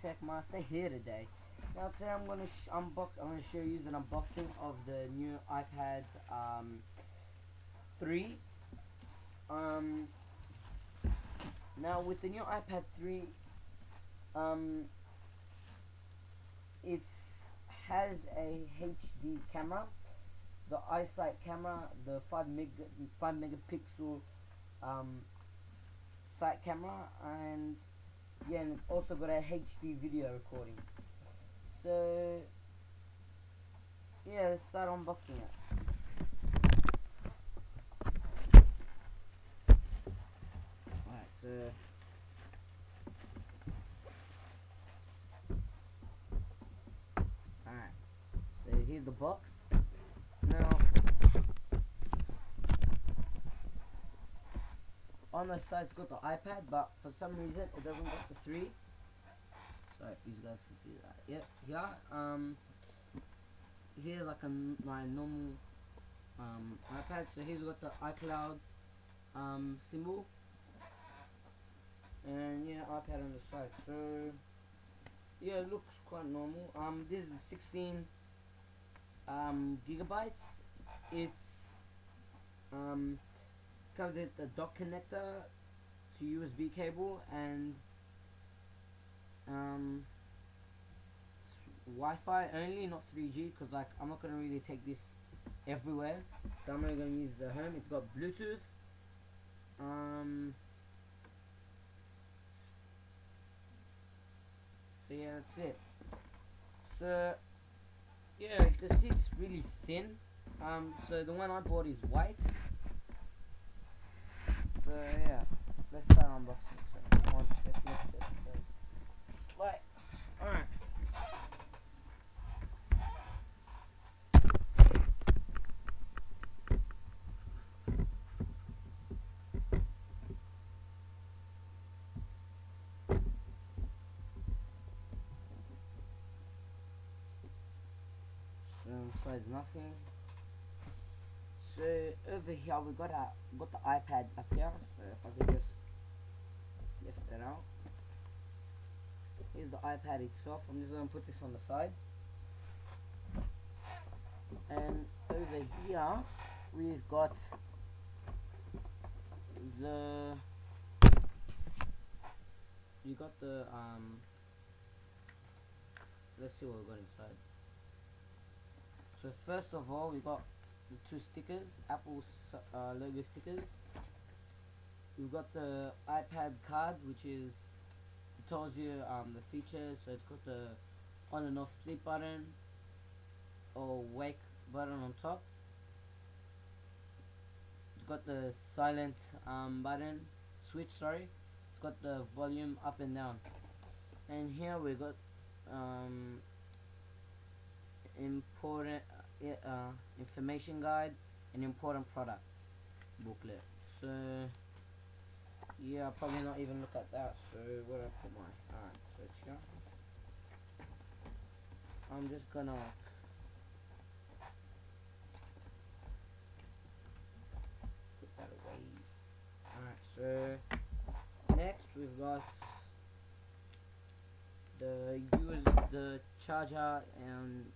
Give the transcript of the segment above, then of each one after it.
Tech Master here today. Now today I'm gonna show you an unboxing of the new iPad 3. Now with the new iPad 3, it has a HD camera, the eyesight camera, the 5 megapixel sight camera, and yeah, and it's also got a HD video recording. So yeah, let's start unboxing it. Alright, so here's the box. Now on the side it's got the iPad, but for some reason it doesn't got the 3. Sorry if you guys can see that. Yep, here. Here's like my normal iPad. So here's got the iCloud symbol, and yeah, iPad on the side. So yeah, it looks quite normal. This is 16 gigabytes. It's comes with a dock connector to USB cable, and Wi-Fi only, not 3G, because like I'm not gonna really take this everywhere. So I'm only gonna use it at home. It's got Bluetooth. So yeah, that's it. So yeah, you can see it's really thin. So the one I bought is white. So yeah, let's start unboxing. So one second, it's like, alright. So it's nothing. So over here we got the iPad up here. So if I could just lift it out. Here's the iPad itself. I'm just gonna put this on the side. And over here we've got the let's see what we got inside. So first of all, we got the 2 stickers, Apple logo stickers. We've got the iPad card, which is, it tells you the features. So it's got the on and off sleep button or wake button on top. It's got the silent button switch. Sorry, it's got the volume up and down. And here we got important information guide and important product booklet. So yeah, I'll probably not even look at that. So where do I put my, alright, so it's here. I'm just gonna put that away. Alright, so next we've got the charger and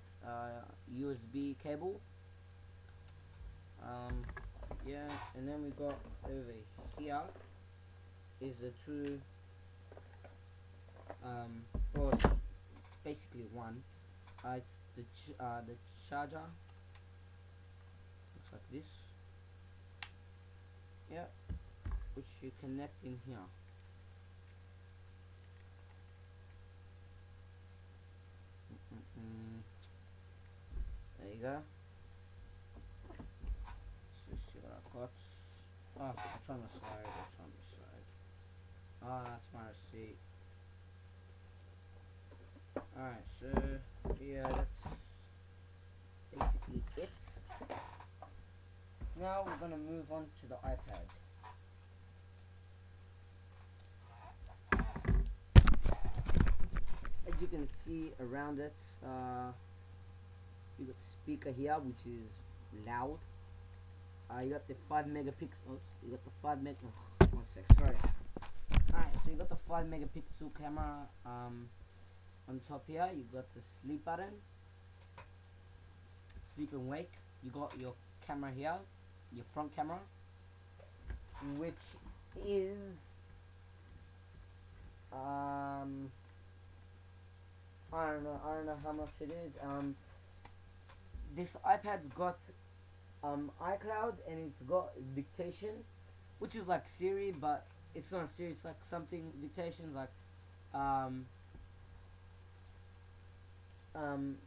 USB cable. Yeah, and then we got over here is the 2 or it's basically one. It's the charger. Looks like this. Yeah, which you connect in here. There you go. Let's see what I've got. Oh, it's on the side. It's on the side. Oh, that's my receipt. Alright, so yeah, that's basically it. Now we're gonna move on to the iPad. As you can see around it, you got the speaker here, which is loud. You got the 5 megapixels. You got the 5 meg. Oh, one sec. Sorry. Alright, so you got the 5 megapixel camera. on top here you got the sleep button, sleep and wake. You got your camera here, your front camera, which is I don't know how much it is. This iPad's got iCloud, and it's got dictation, which is like Siri, but it's not Siri. It's like something dictations like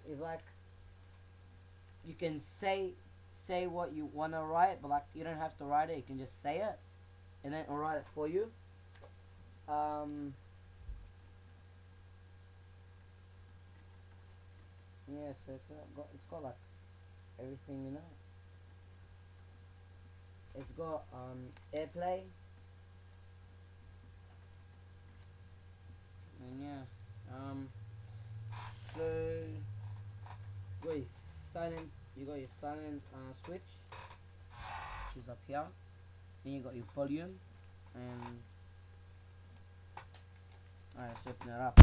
it's like you can say what you wanna write, but like you don't have to write it. You can just say it, and then it'll write it for you. Yeah, so it's got like everything, you know. It's got AirPlay, and yeah, so you got your silent switch, which is up here. Then you got your volume, and alright, let's open it up.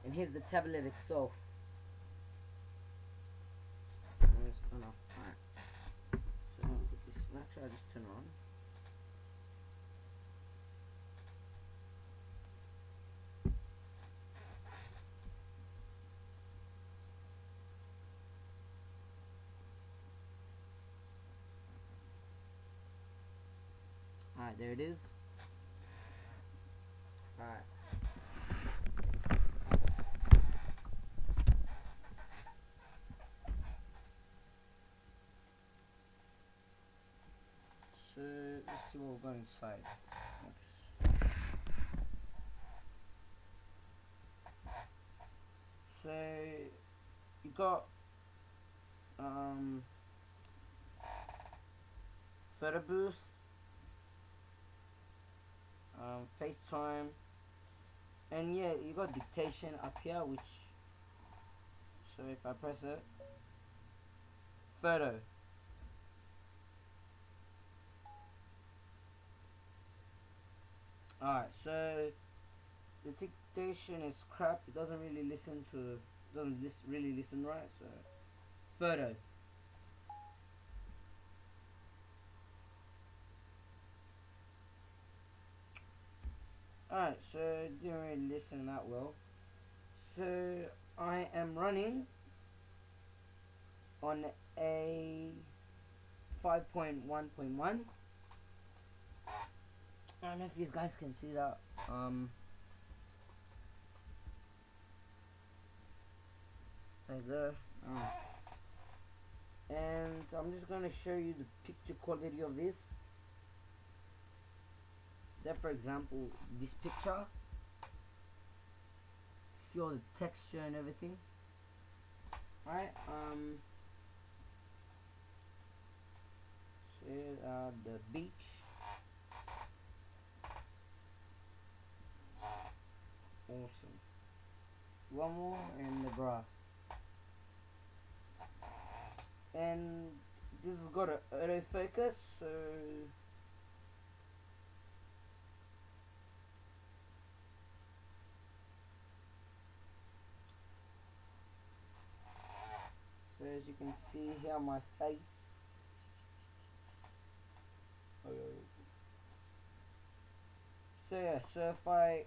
And here's the tablet itself. Oh no, alright. So I'm gonna put this, actually I'll just turn it on. Alright, there it is. Alright. So let's see what we've got inside. Oops. So you got photo booth, FaceTime, and yeah, you got dictation up here, which, so if I press it, photo. Alright, so the dictation is crap. It doesn't really listen to, really listen right. So photo. Alright, so it didn't really listen that well. So I am running on a 5.1.1. I don't know if you guys can see that. Right there. And I'm just gonna show you the picture quality of this. Say for example, this picture. See all the texture and everything. Right? So the beach. Awesome. One more and the grass. And this has got an autofocus, so as you can see here, my face. So yeah, so if I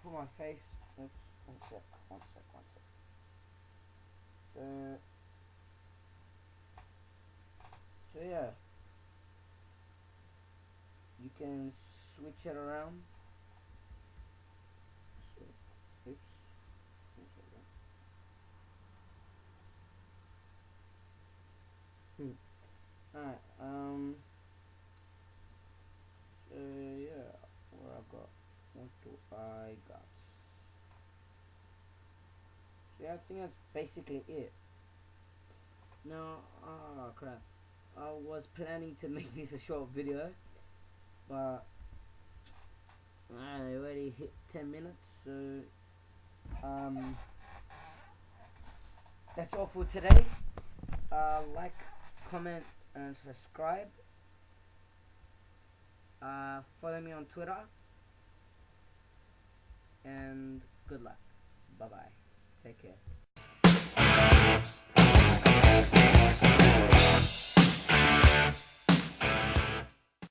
put my face, oops, one sec. So yeah, you can switch it around. So, oops. Alright, so yeah, what I got. So yeah, I think that's basically it. Now, oh crap, I was planning to make this a short video, but I already hit 10 minutes, so that's all for today. Like, comment, and subscribe. Follow me on Twitter. And good luck. Bye bye. Take care.